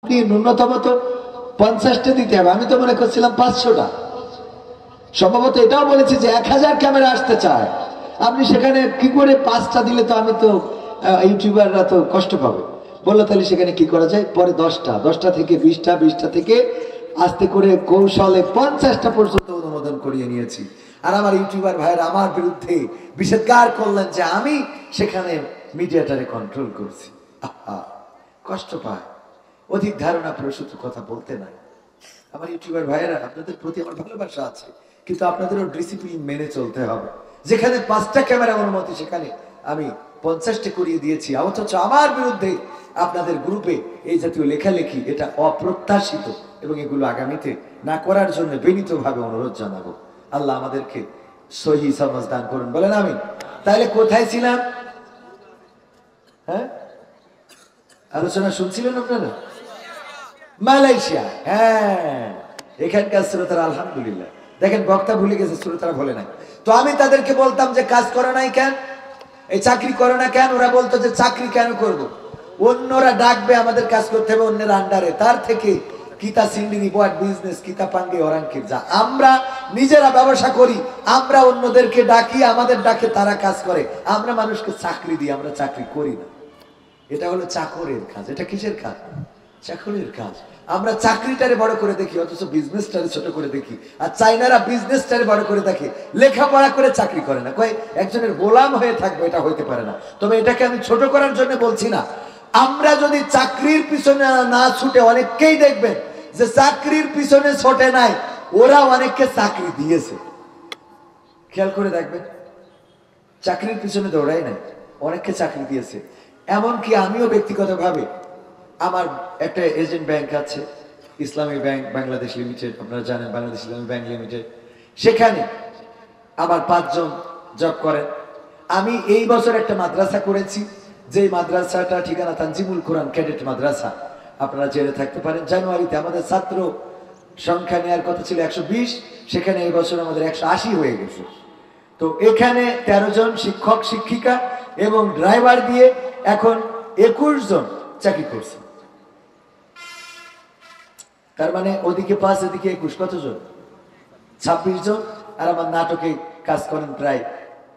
ন্যূনতম তো 50টা দিতে হবে। আমি তো মনে করছিলাম 500টা। সম্ভবত এটাও বলেছি যে 1000 ক্যামেরা আসতে চায়। আপনি সেখানে কি করে 5টা দিলে তো আমি তো ইউটিউবাররা তো কষ্ট পাবে। বললো তাহলে সেখানে কি করা যায়, পরে 10টা থেকে 20টা থেকে আস্তে করে কৌশলে 50টা পর্যন্ত অনুমোদন করিয়ে নিয়েছি। আর আমার ইউটিউবার ভাইয়েরা আমার বিরুদ্ধে বিষেধগার করলেন যে আমি সেখানে মিডিয়াটারে কন্ট্রোল করছি। কষ্ট পায়, অধিক ধারণা প্রসূত কথা বলতে নাই। আমার ইউটিউবার ভাইয়েরা, আপনাদের প্রতি আমার ভালোবাসা আছে, কিন্তু আপনাদেরও ডিসিপ্লিন মেনে চলতে হবে। যেখানে 5টা ক্যামেরা অনুমতি সেখানে আমি 50টা করিয়ে দিয়েছি, অথচ আমার বিরুদ্ধে আপনাদের গ্রুপে এই জাতীয় লেখালেখি, এটা অপ্রত্যাশিত এবং এগুলো আগামীতে না করার জন্য বিনীতভাবে অনুরোধ জানাবো। আল্লাহ আমাদেরকে সহি সমাজ দান করুন, বলেন আমি। তাহলে কোথায় ছিলাম? হ্যাঁ, আলোচনা শুনছিলেন আপনারা? মালয়েশিয়া। হ্যাঁ, এখানকার শ্রোতারা আলহামদুলিল্লাহ, দেখেন বক্তা ভুলে গেছে, শ্রোতারা বলে নাই। তো আমি তাদেরকে বলতাম যে কাজ করো নাই কেন, এই চাকরি করো না কেন? ওরা বলতো যে চাকরি কেন করব, অন্যরা ডাকবে, আমাদের কাজ করতে হবে অন্যের আন্ডারে, তার থেকে কিতা সিন্ডিনি বয়াট বিজনেস কিতা পাঙ্গে ওরাঙ্কির যা। আমরা নিজেরা ব্যবসা করি, আমরা অন্যদেরকে ডাকি, আমাদের ডাকে তারা কাজ করে। আমরা মানুষকে চাকরি দিই, আমরা চাকরি করি না। এটা হলো চাকরের কাজ। এটা কিসের কাজ? চাকরের কাজ। আমরা চাকরিটারে বড় করে দেখি, অথচ বিজনেসটারে ছোট করে দেখি। আর চাইনারা বিজনেসটারে বড় করে দেখে, লেখাপড়া করে চাকরি করে না। কয় একজনের গোলাম হয়ে থাকবে, এটা হইতে পারে না। তবে এটাকে আমি ছোট করার জন্য বলছি না। আমরা যদি চাকরির পিছনে না ছুটে, অনেককেই দেখবেন যে চাকরির পিছনে ছোটে নাই, ওরা অনেককে চাকরি দিয়েছে। খেয়াল করে দেখবেন, চাকরির পিছনে দৌড়াই নাই, অনেককে চাকরি দিয়েছে। এমনকি আমিও ব্যক্তিগতভাবে, আমার একটা এজেন্ট ব্যাংক আছে, ইসলামী ব্যাংক বাংলাদেশ লিমিটেড, আপনারা জানেন বাংলাদেশ ইসলামী ব্যাংক লিমিটেড। সেখানে আমার 5 জন জব করেন। আমি এই বছর একটা মাদ্রাসা করেছি, যে মাদ্রাসাটা ঠিকানা তানজিমুল কোরআন ক্যাডেট মাদ্রাসা, আপনারা জেনে থাকতে পারেন। জানুয়ারিতে আমাদের ছাত্র সংখ্যা নেওয়ার কথা ছিল 120, সেখানে এই বছর আমাদের 180 হয়ে গেছে। তো এখানে 13 জন শিক্ষক শিক্ষিকা এবং ড্রাইভার দিয়ে এখন 21 জন চাকরি করছে। তার মানে ওদিকে 5, এদিকে 21, কতজন? 26 জন। আর আমার নাটকে কাজ করেন প্রায়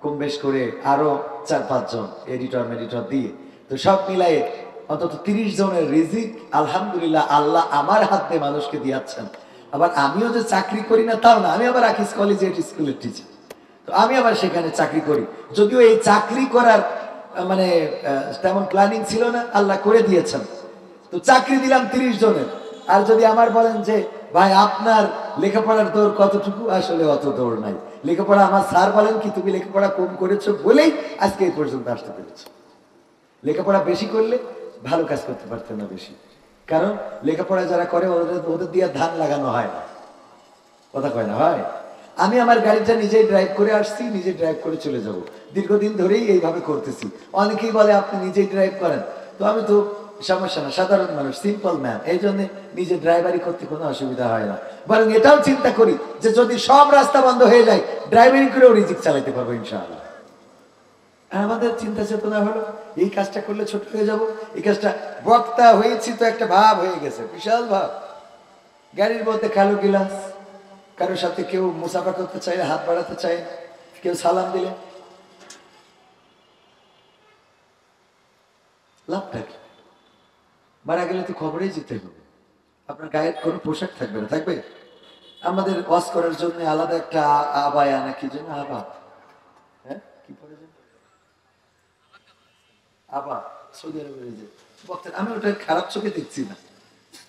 কম বেশ করে আরো 4-5 জন এডিটর মেডিটর দিয়ে। তো সব মিলাই অন্তত 30 জনের রিজিক আলহামদুলিল্লাহ আল্লাহ আমার হাত দিয়ে মানুষকে দিয়েছেন। আবার আমিও যে চাকরি করি না তাও না, আমি আবার আকিস কলেজিয়েট স্কুলের টিচার। তো আমি আবার সেখানে চাকরি করি, যদিও এই চাকরি করার মানে তেমন প্ল্যানিং ছিল না, আল্লাহ করে দিয়েছেন। তো চাকরি দিলাম 30 জনের। আর যদি আমার বলেন যে ভাই আপনার লেখাপড়ার দৌড় কতটুকু, আসলে অত দৌড় নাই। লেখাপড়া আমার স্যার বলেন কি তুমি লেখাপড়া কম করেছো বলেই আজকে এই পর্যন্ত আসতে পেরেছো। লেখাপড়া বেশি করলে ভালো কাজ করতে পারতেন না বেশি, কারণ লেখাপড়া যারা করে ওদের দিয়ে ধান লাগানো হয় না, কথা কয় না হয়। আমি আমার গাড়িটা নিজেই ড্রাইভ করে আসছি, নিজে ড্রাইভ করে চলে যাব, দীর্ঘদিন ধরেই এইভাবে করতেছি। অনেকেই বলে আপনি নিজেই ড্রাইভ করেন, তো আমি তো সমস্যা না, সাধারণ মানুষ, সিম্পল ম্যান, এই জন্য নিজে ড্রাইভারি করতে কোনো অসুবিধা হয় না। বরং এটাও চিন্তা করি যে যদি সব রাস্তা বন্ধ হয়ে যায়, ড্রাইভারি করেও রিজিক চালাতে পারবো ইনশাআল্লাহ। আমাদের চিন্তা চেতনা হলো এই কাজটা করলে ছোট হয়ে যাব, এই কাজটা বক্তা হয়েছি তো একটা ভাব হয়ে গেছে, বিশাল ভাব। গাড়ির মধ্যে কালো গিলাস, কারোর সাথে কেউ মুসাফা করতে চায়, হাত বাড়াতে চায়, কেউ সালাম দিলে লাভটা কি? মারা গেলে তো খবরেই যেতে হবে, আপনার গায়ের কোনো পোশাক থাকবে না, থাকবে আমাদের ওয়াজ করার জন্য আলাদা একটা আবায়া নাকি যেন আবা, হ্যাঁ কি পরে আবা, সৌদি আরবের যে বক্তা, আমি ওটা খারাপ চোখে দেখছি না।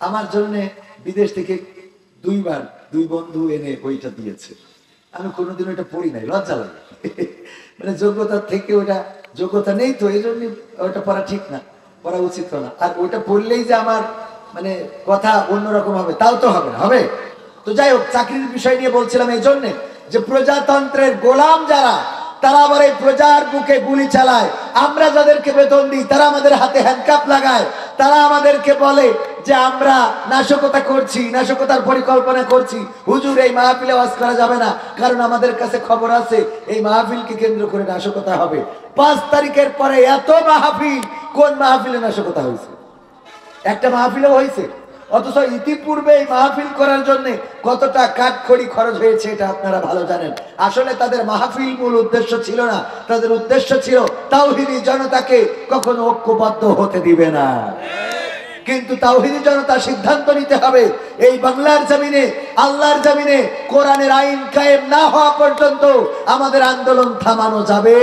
আমার জন্য বিদেশ থেকে 2 বার 2 বন্ধু এনে ওইটা দিয়েছে, আমি কোনোদিন ওইটা পড়ি নাই, লজ্জা লাগে। মানে যোগ্যতা থেকে ওটা যোগ্যতা নেই, তো এই জন্য ওটা পড়া ঠিক না, পড়া উচিত না। আর ওটা পড়লেই যে আমার মানে কথা অন্যরকম হবে তাও তো হবে না, হবে। তো যাই হোক, চাকরির বিষয় নিয়ে বলছিলাম এই জন্যে যে প্রজাতন্ত্রের গোলাম যারা, তারা আবার এই প্রজার বুকে গুলি চালায়। আমরা যাদেরকে বেতন দিই তারা আমাদের হাতে হ্যান্ডকাপ লাগায়, তারা আমাদেরকে বলে যে আমরা নাশকতা করছি, নাশকতার পরিকল্পনা করছি। হুজুর এই মাহফিলে ওয়াজ করা যাবে না, কারণ আমাদের কাছে খবর আছে এই মাহফিলকে কেন্দ্র করে নাশকতা হবে। 5 তারিখের পরে এত মাহফিল, কোন মাহফিলে নাশকতা হয়েছে? একটা মাহফিলেও হয়েছে? অথচ ইতিপূর্বে এই মাহফিল করার জন্য কতটা কাঠখড়ি খরচ হয়েছে এটা আপনারা ভালো জানেন। আসলে তাদের মাহফিল মূল উদ্দেশ্য ছিল না, তাদের উদ্দেশ্য ছিল তাওহীদি জনতাকে কখনো ঐক্যবদ্ধ হতে দিবে না। কিন্তু তাওহীদি জনতা সিদ্ধান্ত নিতে হবে, এই বাংলার জমিনে, আল্লাহর জমিনে কোরআনের আইন কায়েম না হওয়া পর্যন্ত আমাদের আন্দোলন থামানো যাবে